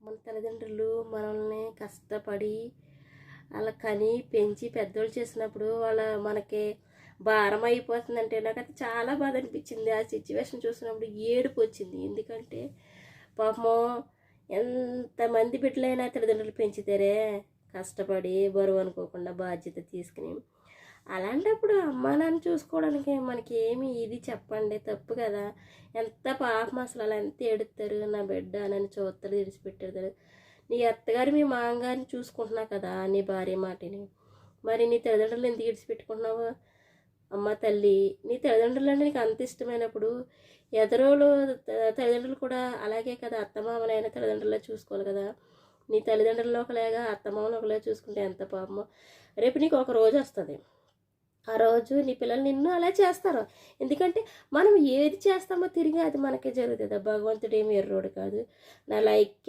మన తల్లిదండ్రులు మనల్ని కష్టపడి అలా కని పెంచి పెద్దోళ్ళు చేసినప్పుడు మనకి భారం అయిపోతుందంటే నాకైతే చాలా బాధ అనిపించింది. ఆ సిచ్యువేషన్ చూసినప్పుడు ఏడుపు వచ్చింది. ఎందుకంటే పాపం ఎంతమంది బిడ్డలైనా తల్లిదండ్రులు పెంచుతారే కష్టపడి బరువు అనుకోకుండా బాధ్యత తీసుకుని. అలాంటప్పుడు అమ్మా నాన్న చూసుకోవడానికి మనకి ఏమి ఇది చెప్పండి, తప్పు కదా. ఎంత పాపం అసలు, అలా ఎంత ఏడుస్తారు. నా బిడ్డ నన్ను చూస్తారు, విడిచిపెట్టారు. నీ అత్తగారు మీ మామగారిని చూసుకుంటున్నావు కదా, నీ భార్య మాటని. మరి నీ తల్లిదండ్రులు ఎందుకు విడిచిపెట్టుకుంటున్నావు? అమ్మ తల్లి, నీ తల్లిదండ్రులు అంటే నీకు అంత ఇష్టమైనప్పుడు ఎదరోళ్ళు తల్లిదండ్రులు కూడా అలాగే కదా, అత్తమామలైన తల్లిదండ్రుల్లో చూసుకోవాలి కదా. నీ తల్లిదండ్రులు ఒకలేగా అత్తమామలు ఒకలేగా చూసుకుంటే ఎంత పాపమో. రేపు నీకు ఒక రోజు వస్తుంది, ఆ రోజు నీ పిల్లలు నిన్ను అలా చేస్తారు. ఎందుకంటే మనం ఏది చేస్తామో తిరిగి అది మనకే జరుగుతుంది. భగవంతుడు ఏమి ఎర్రోడు కాదు. నా లైక్